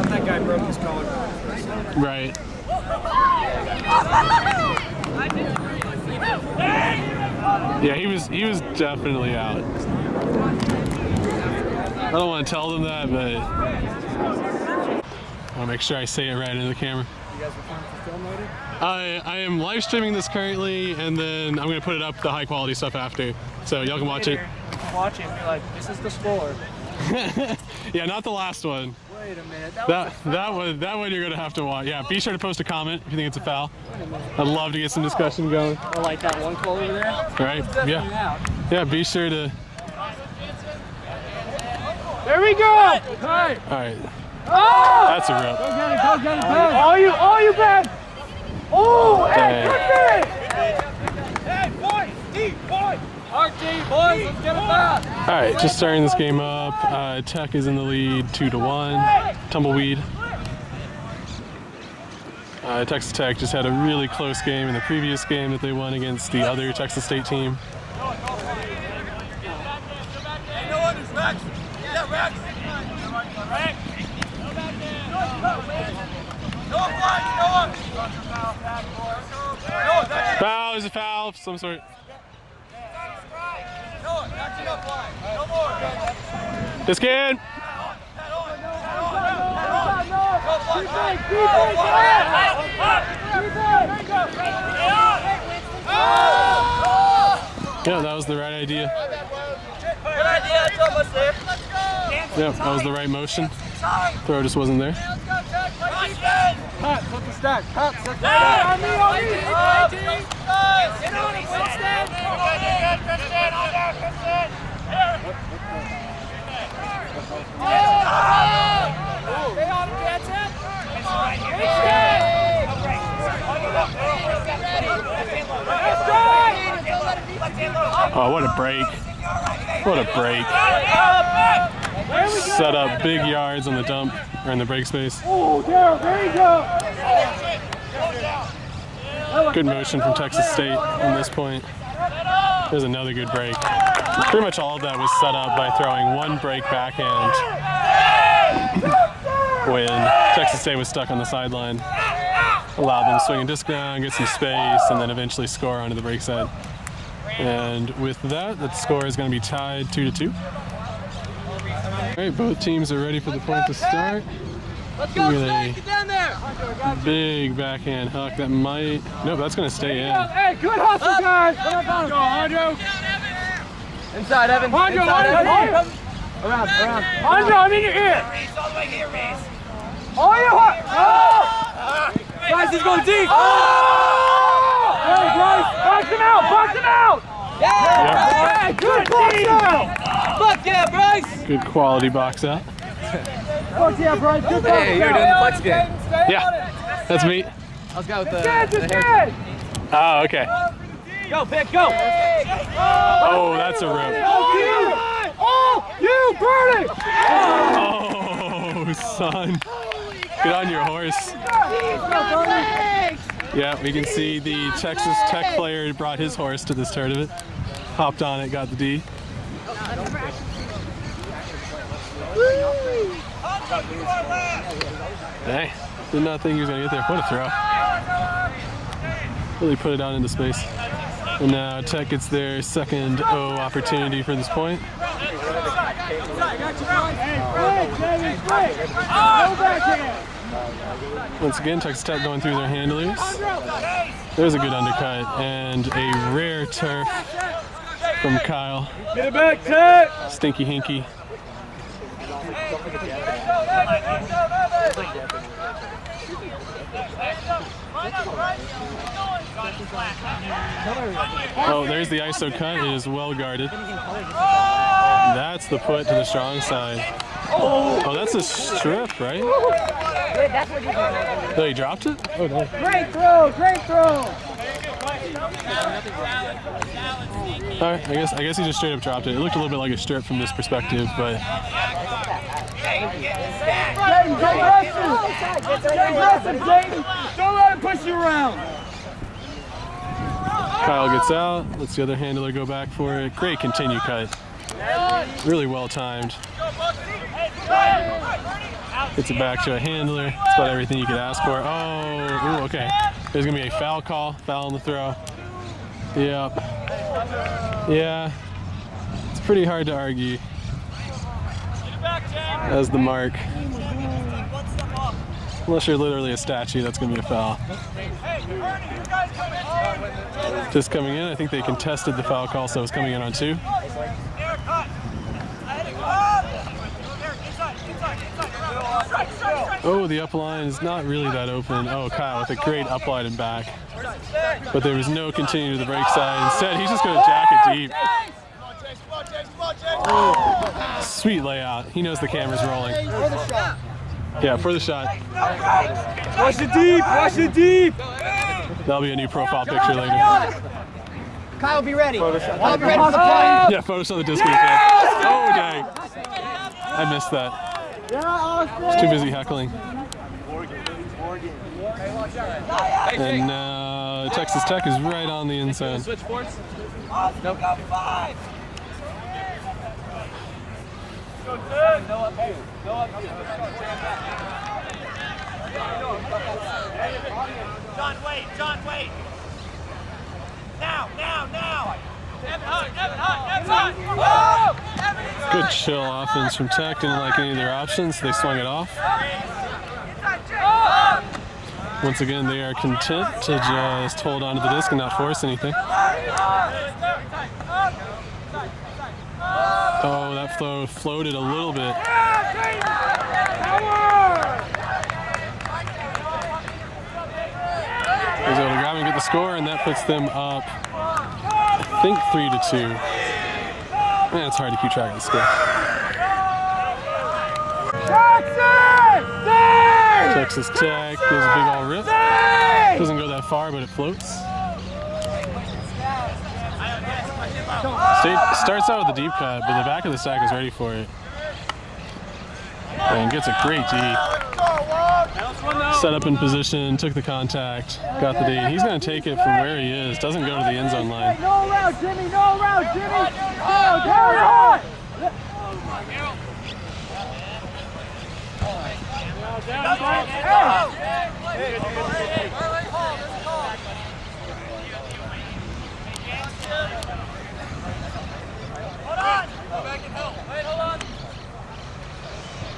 That guy broke his collarbone. Right. Yeah, he was definitely out. I don't want to tell them that, but I'll make sure I say it right into the camera. You guys recording for film later? I am live streaming this currently, and then I'm gonna put it up, the high quality stuff after, so y'all can watch it. Watch it and be like, this is the score. Yeah, not the last one. Wait a minute. That one you're gonna have to watch. Yeah, be sure to post a comment if you think it's a foul. I'd love to get some discussion going. Or like that one call over there. Right? Yeah. Yeah. Be sure to. There we go. Hey. All right. Oh! That's a rip. Go get it. Go get it. All you Ben. Oh, hey, good Hey, boys. Deep, boys. RT, boys. Let's get it back. All right, just starting this game up. Tech is in the lead, 2-1. Tumbleweed. Texas Tech just had a really close game in the previous game that they won against the other Texas State team. Foul is a foul of some sort. This kid. Yeah, that was the right idea. Good idea, it's almost there. Yeah, that was the right motion. Throw just wasn't there. Pat, set the stack. Pat, set the stack. On me. Get on it, Winston. Kristen, on there, Kristen. Stay on him, Jansen. Oh, what a break. What a break. Set up big yards on the dump, or in the break space. Oh, there you go. Good motion from Texas State on this point. There's another good break. Pretty much all of that was set up by throwing one break backhand when Texas State was stuck on the sideline. Allowed them to swing and disc around, get some space, and then eventually score onto the break side. And with that, the score is going to be tied 2-2. All right, both teams are ready for the point to start. Let's go, Snake, get down there. Big backhand hook that might, nope, that's going to stay in. Hey, good hustle, guys. Come on, go, Andrew. Inside, Evan. Andrew, around. Andrew, I'm in your ear. Reese, all the way here, Reese. Oh, you oh! Guys, he's going deep. Oh! Hey, Bryce, box him out, box him out. Yeah. Hey, good box out. Fuck yeah, Bryce. Good quality box out. Fuck yeah, Bryce, good box out. Hey, you're doing the flex game. Yeah, that's me. Let's go with the Good. Oh, okay. Go, Pick, go. Oh, that's a rip. Oh, you, Bernie. Oh, son. Get on your horse. Yeah, we can see the Texas Tech player brought his horse to this tournament. Hopped on it, got the D. Hey, did not think he was going to get there. What a throw. Really put it out into space. And now Tech gets their second O opportunity for this point. Once again, Texas Tech going through their handlers. There's a good undercut and a rare turf from Kyle. Get it back, Tech. Stinky Hinky. Oh, there's the ISO cut. It is well guarded. That's the put to the strong side. Oh, that's a strip, right? Oh, he dropped it? Oh, no. Great throw, great throw. All right, I guess he just straight up dropped it. It looked a little bit like a strip from this perspective, but let him push you around. Kyle gets out, lets the other handler go back for it. Great continue cut. Really well timed. Gets it back to a handler. That's about everything you could ask for. Oh, ooh, okay. There's gonna be a foul call, foul on the throw. Yep. Yeah, it's pretty hard to argue. As the mark. Unless you're literally a statue, that's gonna be a foul. Just coming in, I think they contested the foul call, so it's coming in on 2. Oh, the up line is not really that open. Oh, Kyle with a great up line and back. But there was no continue to the break side. Instead, he's just gonna jack it deep. Sweet layout. He knows the camera's rolling. Yeah, for the shot. Watch it deep, watch it deep. That'll be a new profile picture later. Kyle, be ready. I'll be ready for the play. Yeah, Photoshop the disc. Oh, dang. I missed that. Just too busy heckling. And now Texas Tech is right on the inside. Switch boards. Nope. Got 5. Go good. No up here. No up here. John, wait. Now. Evan Hunt. Good chill offense from Tech. Didn't like any of their options, so they swung it off. Once again, they are content to just hold on to the disc and not force anything. Oh, that flow floated a little bit. He's able to grab and get the score, and that puts them up, I think, 3-2. Man, it's hard to keep track of the score. Texas Tech gives a big old rip. Doesn't go that far, but it floats. State starts out with a deep cut, but the back of the stack is ready for it. And gets a great D. Set up in position, took the contact, got the D. He's going to take it from where he is. Doesn't go to the end zone line. No route, Jimmy. No route, Jimmy. Hold on. Go back and help. Wait, hold on.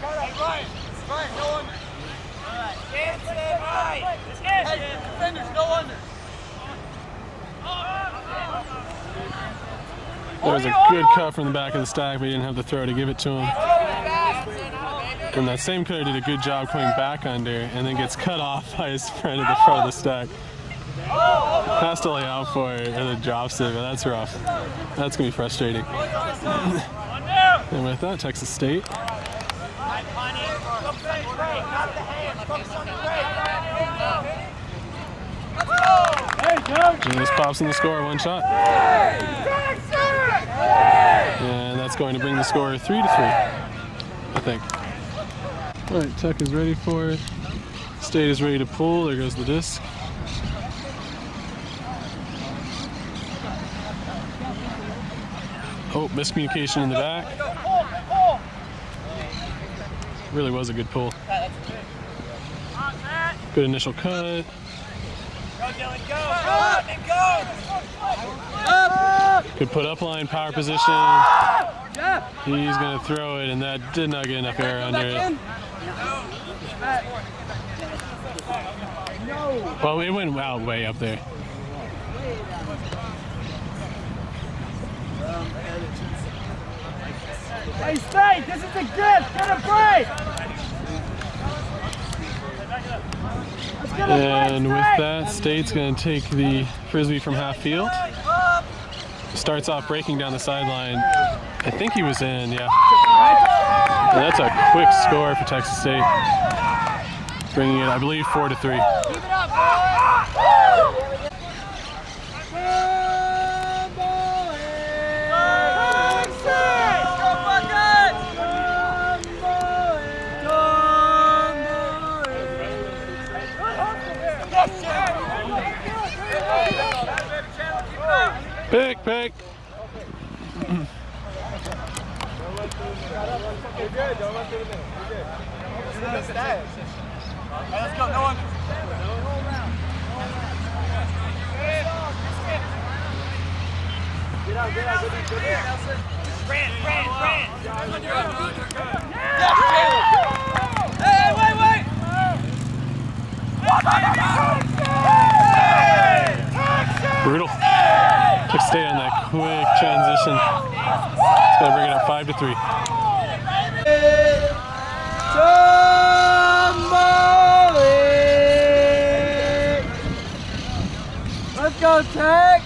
Hey, Ryan, go under. Stand right. Hey, defenders, go under. There was a good cut from the back of the stack, but he didn't have the throw to give it to him. And that same cutter did a good job coming back under, and then gets cut off by his friend at the front of the stack. Has to lay out for it, and then drops it, but that's rough. That's going to be frustrating. And with that, Texas State just pops in the score, 1 shot. And that's going to bring the score 3-3, I think. All right, Tech is ready for it. State is ready to pull. There goes the disc. Oh, miscommunication in the back. Really was a good pull. Good initial cut. Go, Dylan, go. Good put up line, power position. He's going to throw it, and that did not get enough air under it. Well, it went out way up there. Hey, State, this is a gift. Get a break. And with that, State's going to take the frisbee from half field. Starts off breaking down the sideline. I think he was in, yeah. And that's a quick score for Texas State. Bringing it, I believe, 4-3. Keep it up, boys. You're good. Don't run through the middle. You're good. Hey, let's go. No one. Get out. Good there. Brand. Hey, wait. Brutal. Texas State on that quick transition. It's going to bring it up 5-3. Let's go, Tech!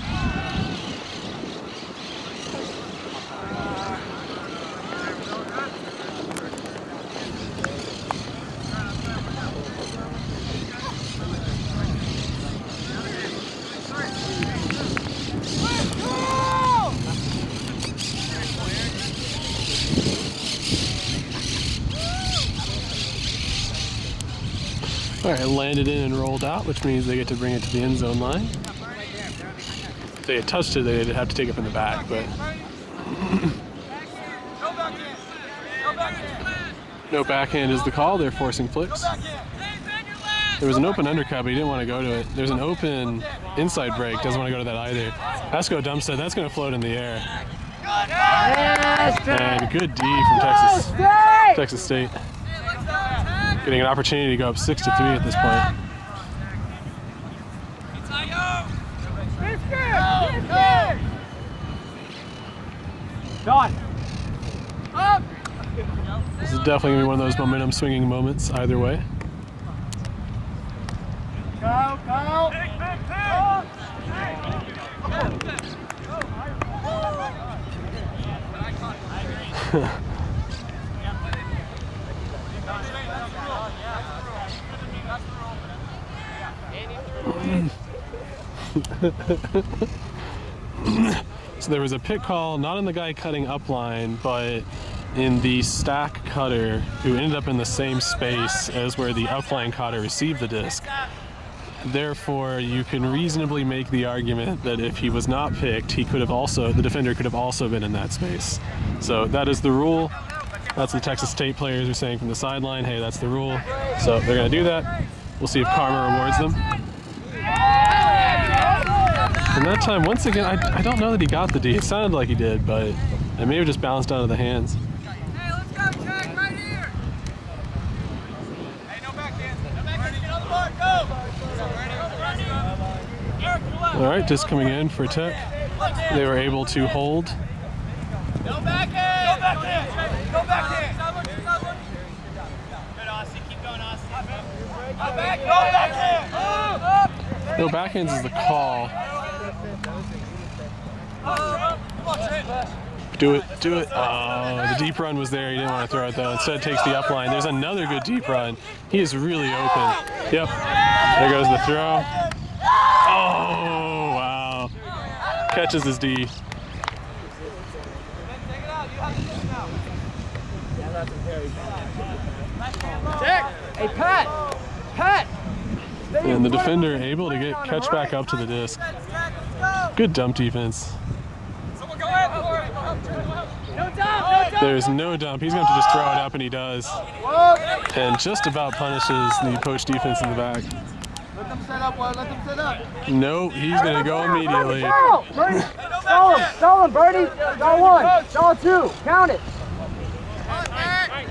All right, landed in and rolled out, which means they get to bring it to the end zone line. If they had touched it, they'd have to take it from the back, but no backhand is the call. They're forcing flips. There was an open undercut, but he didn't want to go to it. There's an open inside break, doesn't want to go to that either. Pasco Dumpstead, that's going to float in the air. And good D from Texas State. Getting an opportunity to go up 6-3 at this point. Done. This is definitely going to be one of those momentum swinging moments either way. Go. So there was a pit call, not on the guy cutting upline, but in the stack cutter who ended up in the same space as where the upline cutter received the disc. Therefore, you can reasonably make the argument that if he was not picked, the defender could have also been in that space. So that is the rule. That's what the Texas State players are saying from the sideline. Hey, that's the rule. So they're going to do that. We'll see if karma rewards them. And that time, once again, I don't know that he got the D. It sounded like he did, but it may have just bounced out of the hands. Hey, let's go, Tag, right here. Hey, no backhand. No backhand. Get on the board. Go. All right, disc coming in for Tech. They were able to hold. No backhand. Go backhand. Good, Austin. Keep going, Austin. No backhand. No backhands is the call. Do it. Oh, the deep run was there. He didn't want to throw it though. Instead takes the upline. There's another good deep run. He is really open. Yep. There goes the throw. Oh, wow. Catches his D. Hey, Pat! And the defender able to catch back up to the disc. Good dump defense. There's no dump. He's going to just throw it up, and he does. And just about punishes the poach defense in the back. Let them set up. Nope, he's going to go immediately. Stall him, Birdie. Stall one. Stall two. Count it. I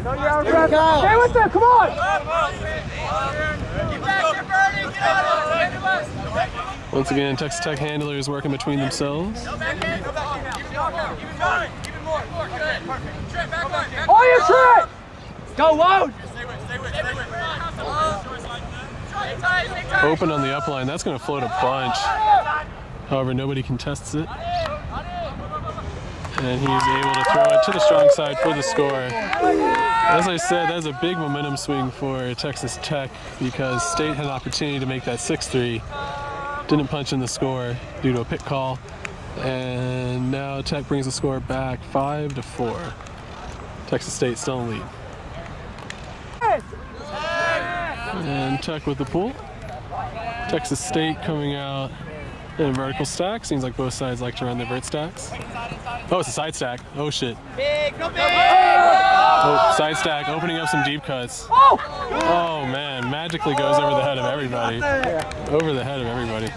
know you're out of breath. Stay with them. Come on. Once again, Texas Tech handlers working between themselves. Oh, you Trent! Go, Wout! Open on the upline. That's going to float a bunch. However, nobody contests it. And he's able to throw it to the strong side for the score. As I said, that's a big momentum swing for Texas Tech because State had an opportunity to make that 6-3. Didn't punch in the score due to a pit call. And now Tech brings the score back 5-4. Texas State still in the lead. And Tech with the pull. Texas State coming out And vertical stack. Seems like both sides like to run their vert stacks. Oh, it's a side stack. Oh shit. Big, go big! Oh, side stack, opening up some deep cuts. Oh man, magically goes over the head of everybody. Over the head of everybody.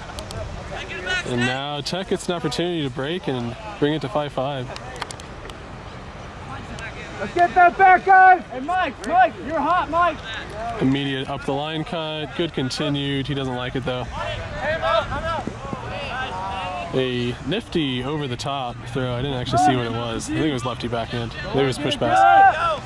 And now Tech gets an opportunity to break and bring it to 5-5. Let's get that back, guys! Hey, Mike, you're hot, Mike! Immediate up the line cut, good continued. He doesn't like it though. A nifty over the top throw. I didn't actually see what it was. I think it was lefty backhand. I think it was push pass.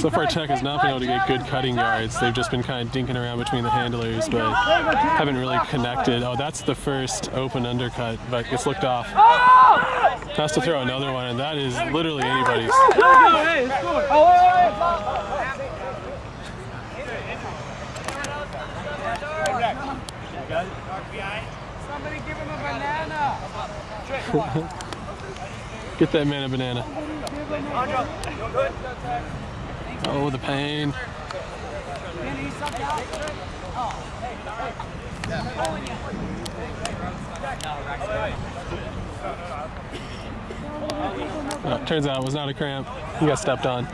So far Tech has not been able to get good cutting yards. They've just been kind of dinking around between the handlers, but haven't really connected. Oh, that's the first open undercut, but gets looked off. Has to throw another one, and that is literally anybody's. Somebody give him a banana! Get that man a banana. Oh, the pain. Oh, turns out it was not a cramp. He got stepped on.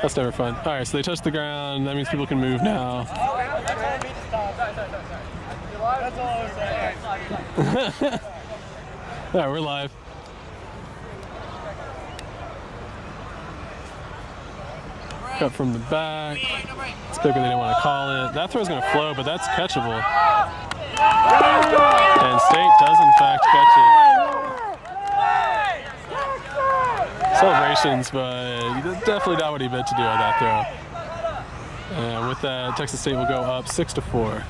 That's never fun. All right, so they touched the ground. That means people can move now. All right, we're live. Cut from the back. It's bigger than they want to call it. That throw's going to flow, but that's catchable. And State does, in fact, catch it. Celebrations, but definitely not what he meant to do on that throw. And with that, Texas State will go up 6-4.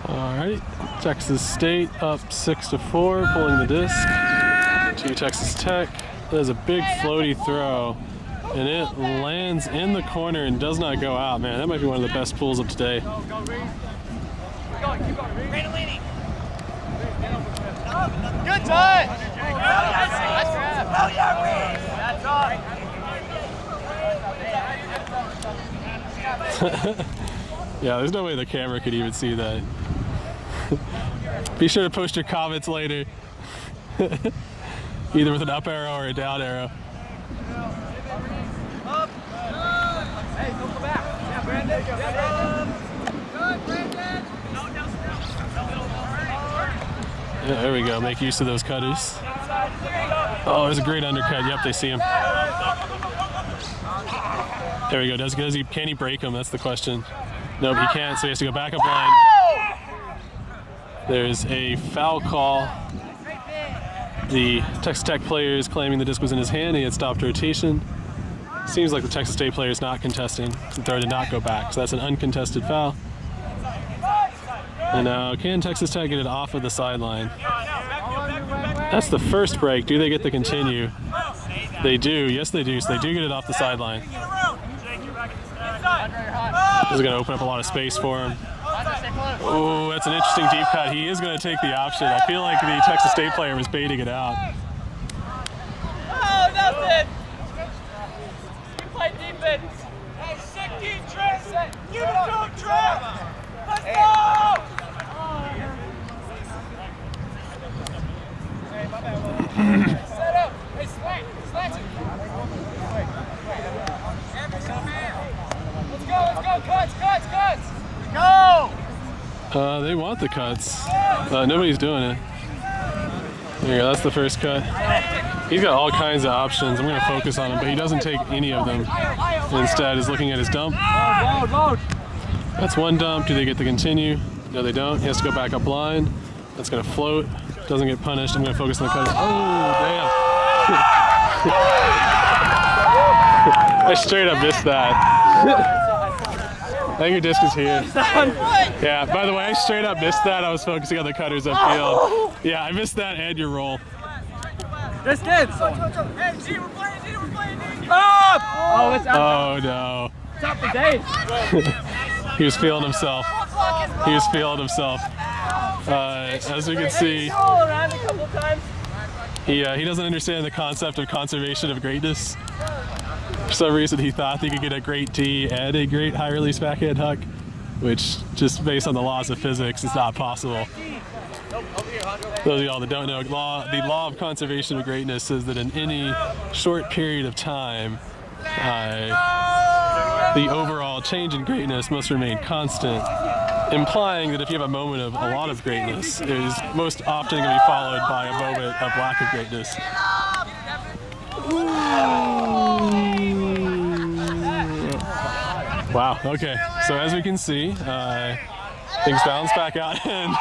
All right, Texas State up 6-4, pulling the disc to Texas Tech. That is a big floaty throw, and it lands in the corner and does not go out. Man, that might be one of the best pulls of today. Good touch! Nice grab! That's on! Yeah, there's no way the camera could even see that. Be sure to post your comments later. Either with an up arrow or a down arrow. Hey, don't go back! Yeah, Brandon! Good, Brandon! Yeah, there we go. Make use of those cutters. Oh, there's a great undercut. Yep, they see him. There we go. Can he break him? That's the question. Nope, he can't, so he has to go back up line. There's a foul call. The Texas Tech player is claiming the disc was in his hand. He had stopped rotation. Seems like the Texas State player is not contesting. The throw did not go back, so that's an uncontested foul. And now, can Texas Tech get it off of the sideline? That's the first break. Do they get the continue? They do. Yes, they do. So they do get it off the sideline. This is going to open up a lot of space for him. Oh, that's an interesting deep cut. He is going to take the option. I feel like the Texas State player was baiting it out. Oh, nothing! You play defense. Hey, sick defense! You don't trap! Let's go! Hey, my bad. Set up! Hey, slant it! Let's go, cuts! Go! They want the cuts. Nobody's doing it. There you go, that's the first cut. He's got all kinds of options. I'm going to focus on him, but he doesn't take any of them. Instead, is looking at his dump. Load. That's one dump. Do they get the continue? No, they don't. He has to go back up line. That's going to float. Doesn't get punished. I'm going to focus on the cutter. Oh, damn. I straight up missed that. I think your disc is here. Yeah, by the way, I straight up missed that. I was focusing on the cutters upfield. Yeah, I missed that and your roll. This kid. Hey, G, we're playing. Oh, it's out. Oh, no. It's out for days. He was feeling himself. As we can see, he doesn't understand the concept of conservation of greatness. For some reason, he thought he could get a great tee and a great high release backhand huck. which just based on the laws of physics is not possible. Those of y'all that don't know, the law of conservation of greatness says that in any short period of time, the overall change in greatness must remain constant, implying that if you have a moment of a lot of greatness, it is most often going to be followed by a moment of lack of greatness. Wow, okay, so as we can see, things bounce back out, and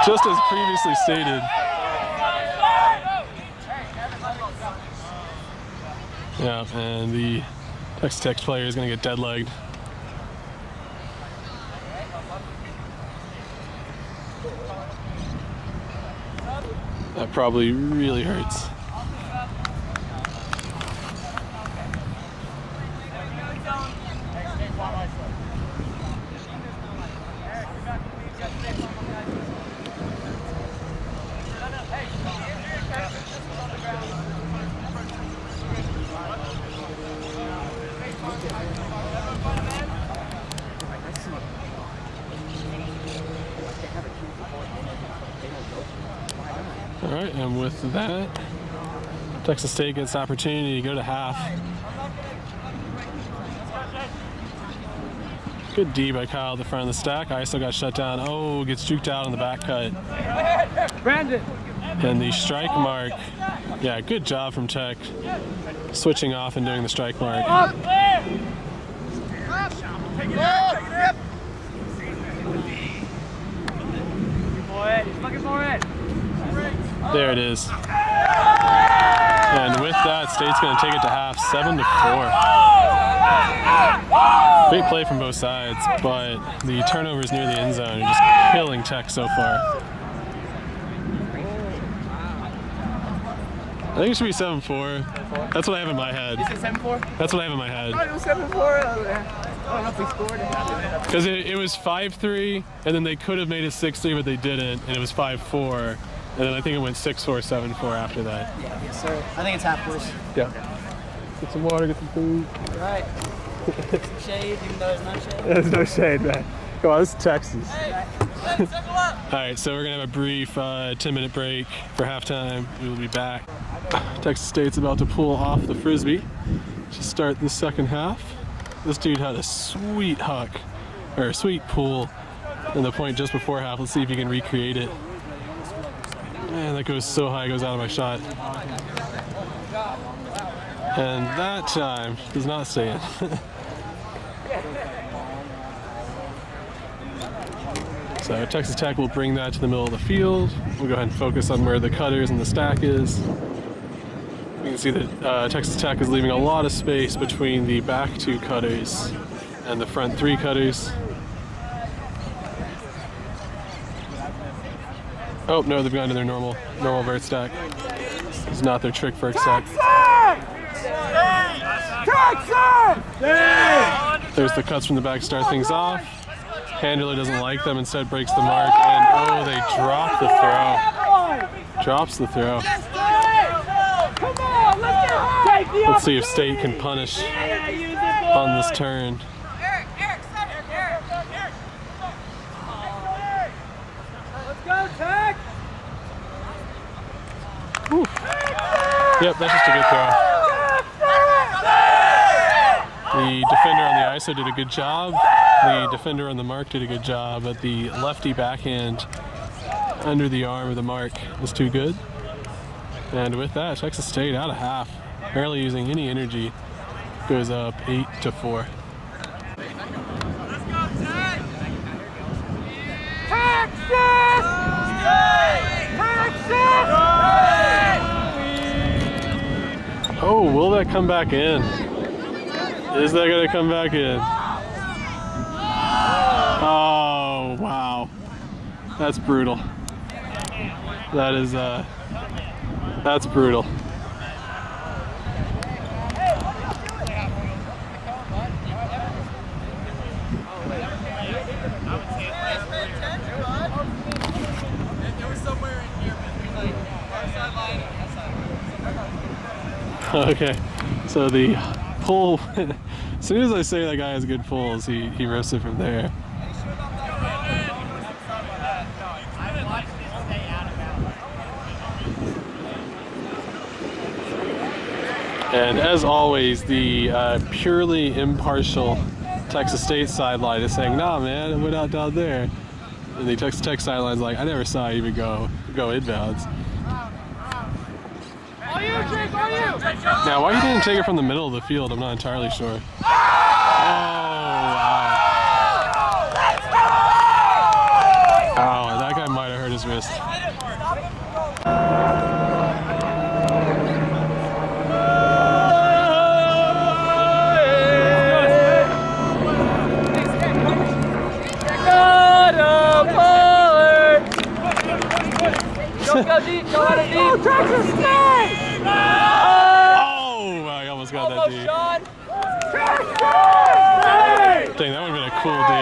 just as previously stated, yeah, and the Texas Tech player is going to get dead-legged. That probably really hurts. All right, and with that, Texas State gets the opportunity to go to half. Good D by Kyle at the front of the stack. ISO got shut down. Oh, gets juked out on the back cut. Brandon. And the strike mark. Yeah, good job from Tech. Switching off and doing the strike mark. Up. There it is. And with that, State's going to take it to half, 7-4. Great play from both sides, but the turnovers near the end zone are just killing Tech so far. I think it should be 7-4. That's what I have in my head. Is it 7-4? That's what I have in my head. It was 7-4. I don't know if we scored. Because it was 5-3, and then they could have made it 6-3, but they didn't, and it was 5-4. And then I think it went 6-4, 7-4 after that. Yeah, yes, sir. I think it's half course. Yeah. Get some water, get some food. All right. Some shade, even though it's not shade. There's no shade, man. Come on, this is Texas. All right, so we're going to have a brief 10-minute break for halftime. We will be back. Texas State's about to pull off the Frisbee to start the second half. This dude had a sweet huck, or a sweet pull in the point just before half. Let's see if he can recreate it. Man, that goes so high, it goes out of my shot. And that time does not stay in. So Texas Tech will bring that to the middle of the field. We'll go ahead and focus on where the cutters and the stack is. You can see that Texas Tech is leaving a lot of space between the back two cutters and the front three cutters. Oh, no, they've gone to their normal vert stack. It's not their trick vert stack. There's the cuts from the back to start things off. Handler doesn't like them, instead breaks the mark, and oh, they drop the throw. Drops the throw. Let's see if State can punish on this turn. Whew. Yep, that's just a good throw. The defender on the ISO did a good job. The defender on the mark did a good job, but the lefty backhand under the arm of the mark was too good. And with that, Texas State out of half, barely using any energy, goes up 8-4. Oh, will that come back in? Is that going to come back in? Oh, wow. That's brutal. That is, that's brutal. Okay, so the pull, as soon as I say that guy has good pulls, he roasts it from there. And as always, the purely impartial Texas State sideline is saying, "Nah, man, it went out down there." And the Texas Tech sideline's like, "I never saw it even go inbounds." Now, why he didn't take it from the middle of the field, I'm not entirely sure. Oh, wow. Ow, that guy might have hurt his wrist. Go deep, go out of deep. Oh, Texas State! Oh, I almost got that D. Dang, that would have been a cool D.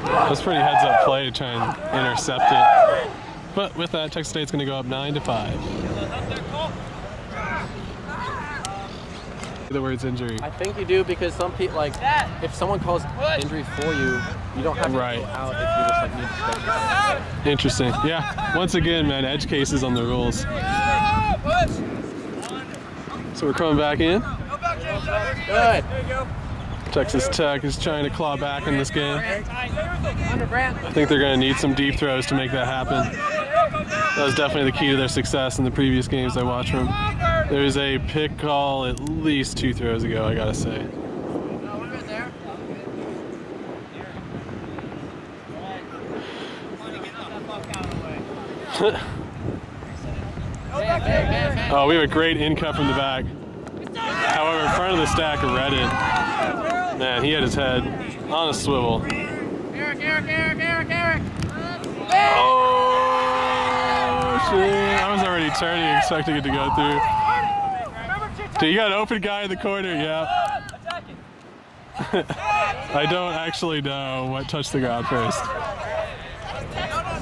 That was pretty heads-up play to try and intercept it. But with that, Texas State's going to go up 9-5. The words injury. I think you do because some people, like, if someone calls injury for you, you don't have to go out if you just like need to stay. Interesting. Yeah. Once again, man, edge cases on the rules. So we're coming back in. Good. Texas Tech is trying to claw back in this game. I think they're going to need some deep throws to make that happen. That was definitely the key to their success in the previous games I watched from. There was a pick call at least 2 throws ago, I gotta say. Oh, we have a great in cut from the back. However, in front of the stack, read it. Man, he had his head on a swivel. Eric. Oh, shit. I was already turning, expecting it to go through. Dude, you got an open guy in the corner, yeah. I don't actually know what touched the ground first.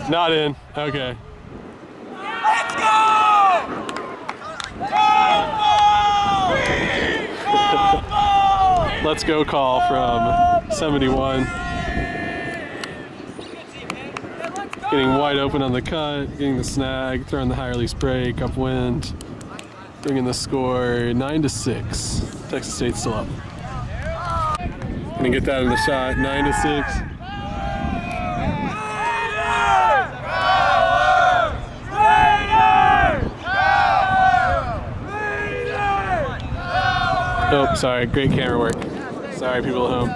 Not in, okay. Let's go! Let's go call from 71. Getting wide open on the cut, getting the snag, throwing the high release break, upwind, bringing the score 9-6. Texas State still up. Gonna get that in the shot, 9-6. Oh, sorry, great camera work. Sorry, people at home.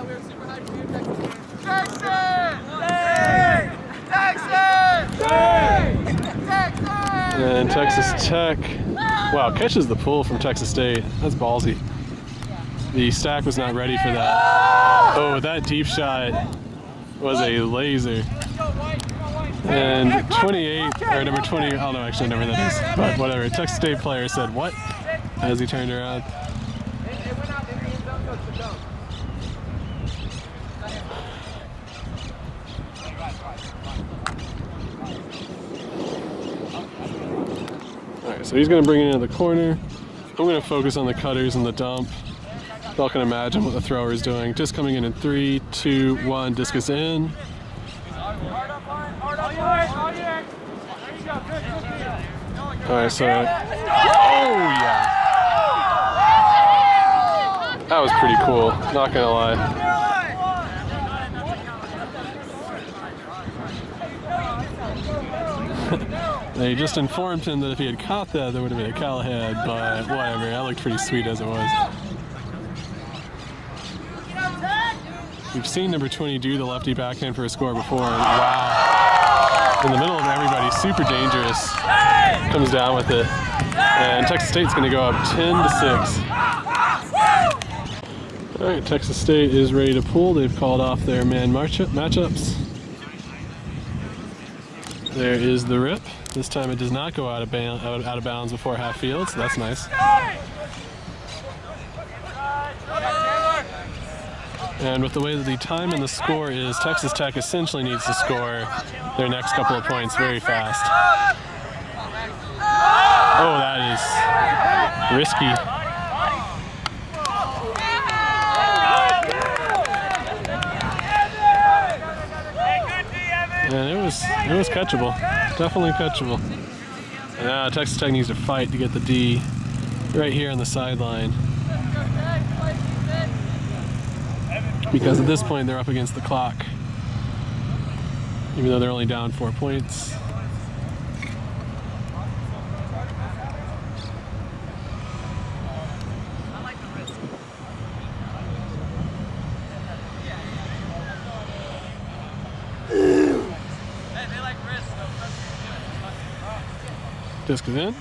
And Texas Tech, wow, catches the pull from Texas State. That's ballsy. The stack was not ready for that. Oh, that deep shot was a laser. And 28, or number 20, I don't know actually number that is, but whatever. Texas State player said, "What?" as he turned around. So he's going to bring it into the corner. I'm going to focus on the cutters and the dump. Y'all can imagine what the thrower is doing. Just coming in 3, 2, 1, discus in. Alright, so... Oh, yeah! That was pretty cool, not going to lie. They just informed him that if he had caught that, there would have been a Callahan, but whatever, that looked pretty sweet as it was. We've seen number 20 do the lefty backhand for a score before, and wow. In the middle of everybody, super dangerous. Comes down with it. And Texas State's gonna go up 10-6. All right, Texas State is ready to pull. They've called off their man matchups. There is the rip. This time it does not go out of bounds before half field, so that's nice. And with the way that the time and the score is, Texas Tech essentially needs to score their next couple of points very fast. Oh, that is risky. And it was catchable, definitely catchable. And now Texas Tech needs to fight to get the D right here on the sideline. Because at this point they're up against the clock. Even though they're only down 4 points. Disc is in.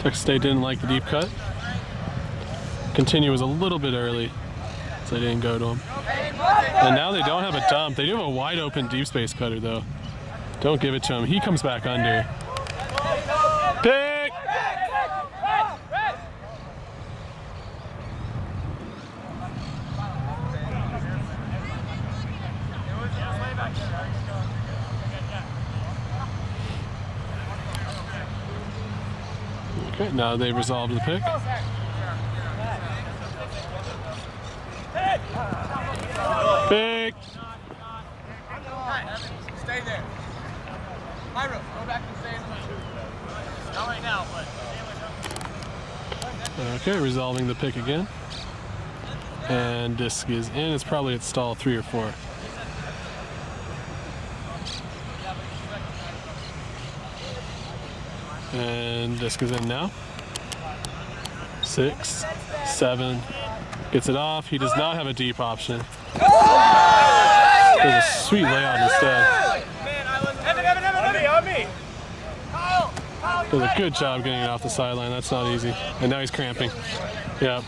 Texas State didn't like the deep cut. Continue was a little bit early, so they didn't go to him. And now they don't have a dump. They do have a wide open deep space cutter though. Don't give it to him. He comes back under. Pick! Okay, now they've resolved the pick. Pick! Stay there. Myra, go back and stay in the middle. Not right now, but. Okay, resolving the pick again. And disc is in. It's probably at stall 3 or 4. And disc is in now. 6, 7. Gets it off. He does not have a deep option. There's a sweet layout instead. Does a good job getting it off the sideline. That's not easy. And now he's cramping. Yep.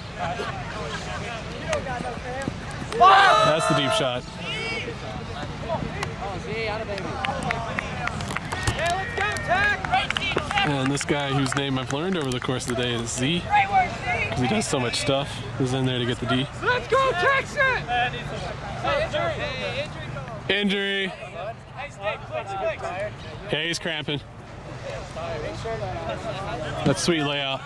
That's the deep shot. And this guy whose name I've learned over the course of the day is Z, because he does so much stuff, is in there to get the D. Let's go, Texas! Injury. Yeah, he's cramping. That's sweet layout.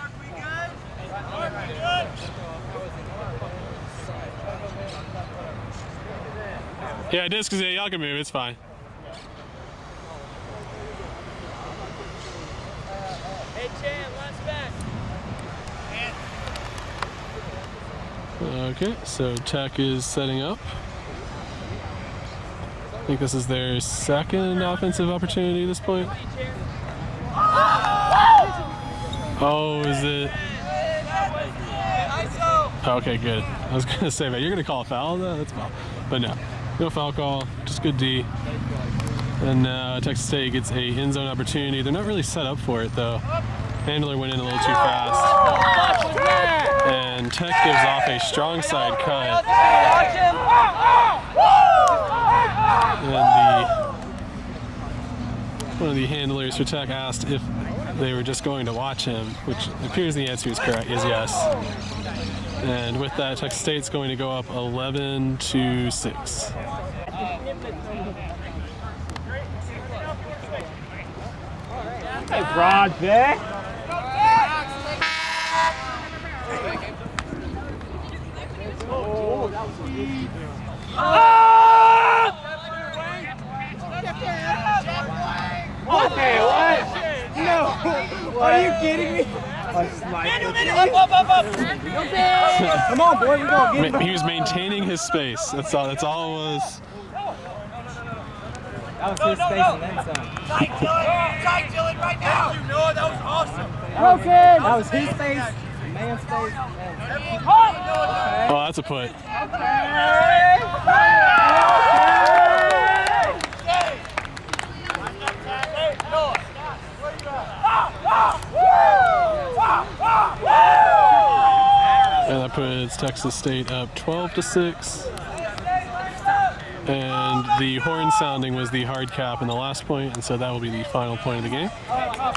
Yeah, disc is in. Y'all can move. It's fine. Hey, Chan, last back. Okay, so Tech is setting up. I think this is their second offensive opportunity at this point. Oh, is it? Okay, good. I was gonna say, man, you're gonna call a foul though? That's foul. But no foul call, just good D. And Texas State gets a end zone opportunity. They're not really set up for it though. Handler went in a little too fast. And Tech gives off a strong side cut. And one of the handlers for Tech asked if they were just going to watch him, which appears the answer is correct, is yes. And with that, Texas State's going to go up 11-6. Hey, Project! Okay, what? No! Are you kidding me? Come on, boy, we gonna get He was maintaining his space. That's all it was. That was his space and then some. Tight, Dylan, right now. You know that was awesome. Broken! That was his space, man's space. Oh, that's a put. And that puts Texas State up 12-6. And the horn sounding was the hard cap in the last point, and so that will be the final point of the game.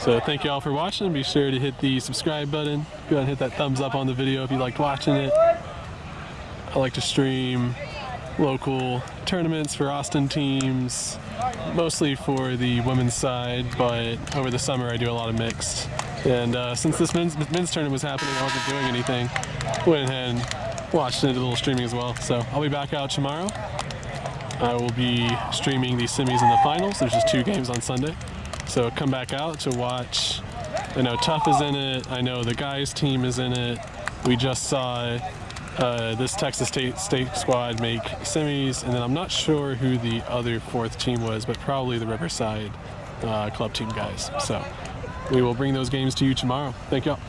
So thank you all for watching. Be sure to hit the subscribe button. Go ahead and hit that thumbs up on the video if you liked watching it. I like to stream local tournaments for Austin teams, mostly for the women's side, but over the summer I do a lot of mixed. And since this men's tournament was happening, I wasn't doing anything. Went ahead and watched it, a little streaming as well. So I'll be back out tomorrow. I will be streaming the semis and the finals. There's just 2 games on Sunday. So come back out to watch I know Tough is in it. I know the guys team is in it. We just saw this Texas State squad make semis, and then I'm not sure who the other fourth team was, but probably the Riverside club team guys. So we will bring those games to you tomorrow. Thank y'all.